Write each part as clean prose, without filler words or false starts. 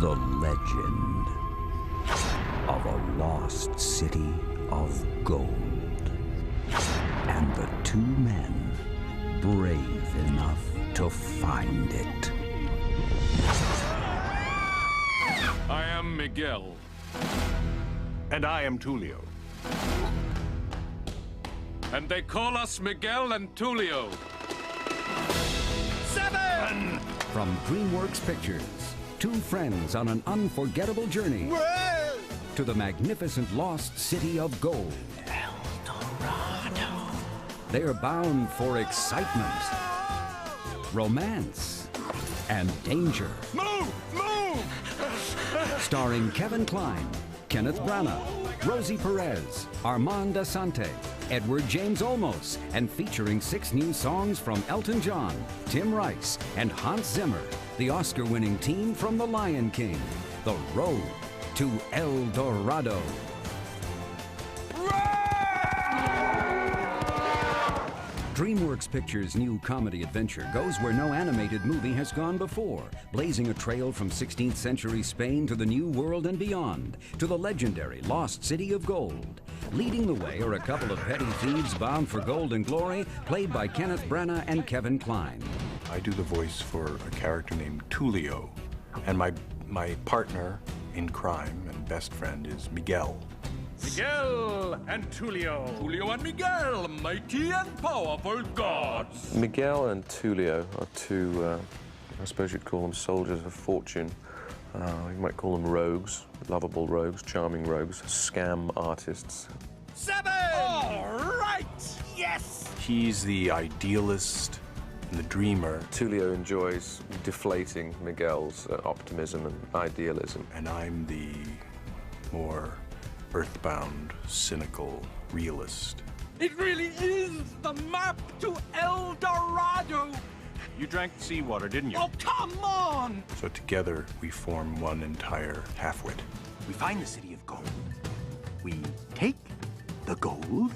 The legend of a lost city of gold. And the two men brave enough to find it. I am Miguel. And I am Tulio. And they call us Miguel and Tulio. 7! From DreamWorks Pictures, two friends on an unforgettable journey to the magnificent lost city of gold. El Dorado. They're bound for excitement, romance, and danger. Move! Move! Starring Kevin Kline, Kenneth Branagh, Rosie Perez, Armand Assante, Edward James Olmos, and featuring 6 new songs from Elton John, Tim Rice, and Hans Zimmer, the Oscar-winning team from The Lion King. The Road to El Dorado. DreamWorks Pictures' new comedy adventure goes where no animated movie has gone before, blazing a trail from 16th century Spain to the New World and beyond, to the legendary Lost City of Gold. Leading the way are a couple of petty thieves bound for gold and glory, played by Kenneth Branagh and Kevin Kline. I do the voice for a character named Tulio, and my partner in crime and best friend is Miguel. Miguel and Tulio. Tulio and Miguel, mighty and powerful gods. Miguel and Tulio are two, I suppose you'd call them soldiers of fortune. You might call them rogues, lovable rogues, charming rogues, scam artists. 7! All right! Yes! He's the idealist and the dreamer. Tulio enjoys deflating Miguel's optimism and idealism. And I'm the more earthbound, cynical realist. It really is the map to El Dorado. You drank seawater, didn't you? Oh, come on! So together, we form one entire halfwit. We find the city of gold. We take the gold.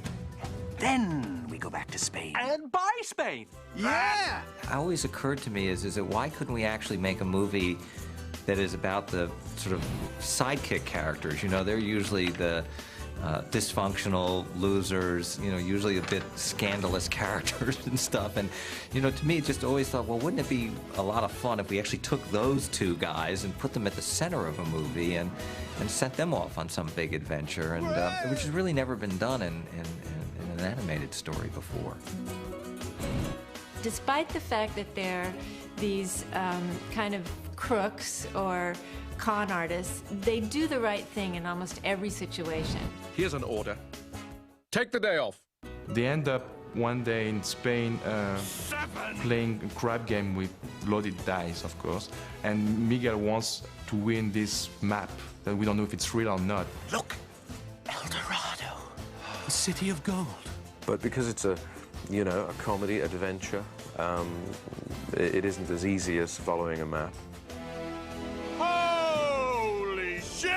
Then we go back to Spain. And buy Spain. Yeah! It always occurred to me is that why couldn't we actually make a movie that is about the sort of sidekick characters? You know, they're usually the dysfunctional losers, you know, usually a bit scandalous characters and stuff. And, you know, to me, just always thought, well, wouldn't it be a lot of fun if we actually took those two guys and put them at the center of a movie and sent them off on some big adventure, and which has really never been done in an animated story before. Despite the fact that they're these kind of crooks or con artists, they do the right thing in almost every situation. Here's an order. Take the day off. They end up one day in Spain playing a crab game with loaded dice, of course, and Miguel wants to win this map that we don't know if it's real or not. Look! El Dorado. The city of gold. But because it's a, you know, a comedy adventure, it isn't as easy as following a map. Holy shit!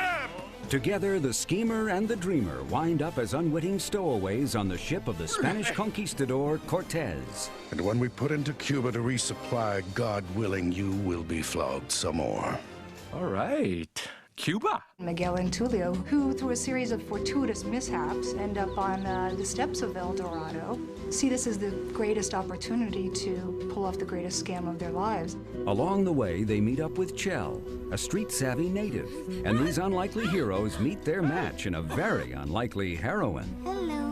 Together, the schemer and the dreamer wind up as unwitting stowaways on the ship of the Spanish conquistador Cortez. And when we put into Cuba to resupply, God willing, you will be flogged some more. All right. Cuba. Miguel and Tulio, who through a series of fortuitous mishaps end up on the steps of El Dorado, see this as the greatest opportunity to pull off the greatest scam of their lives. Along the way, they meet up with Chell, a street-savvy native, and these unlikely heroes meet their match in a very unlikely heroine. Hello.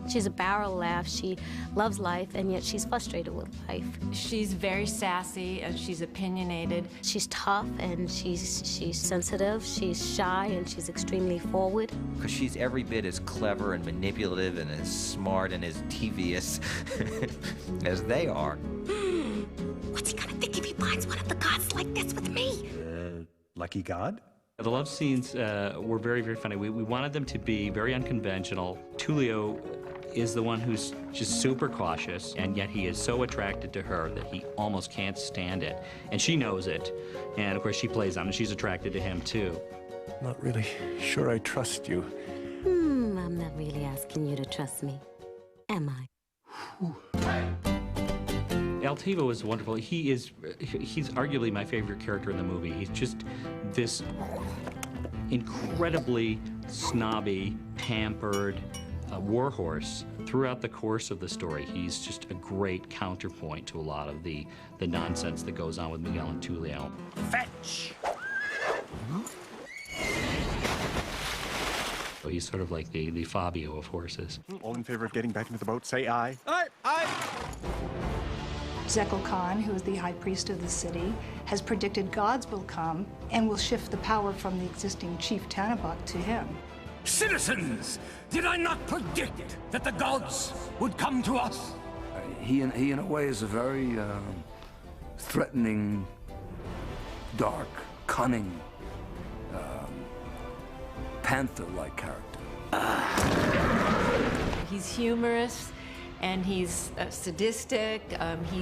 She's a barrel laugh. She loves life, and yet she's frustrated with life. She's very sassy and she's opinionated. She's tough and she's sensitive. She's shy and she's extremely forward. Because she's every bit as clever and manipulative and as smart and as devious as they are. What's he gonna think if he finds one of the gods like this with me? Lucky God? The love scenes were very, very funny. We wanted them to be very unconventional. Tulio is the one who's just super cautious, and yet he is so attracted to her that he almost can't stand it. And she knows it, and of course she plays on it. She's attracted to him too. Not really sure I trust you. I'm not really asking you to trust me, am I? El Altivo is wonderful. He's arguably my favorite character in the movie. He's just this incredibly snobby, pampered warhorse. Throughout the course of the story, he's just a great counterpoint to a lot of the nonsense that goes on with Miguel and Tulio. Fetch! So he's sort of like the Fabio of horses. All in favor of getting back into the boat, say aye. Aye, aye. Zekel Khan, who is the high priest of the city, has predicted gods will come and will shift the power from the existing chief Tanabok to him. Citizens, did I not predict that the gods would come to us? He in a way is a very threatening, dark, cunning, panther-like character. He's humorous, and he's sadistic. He's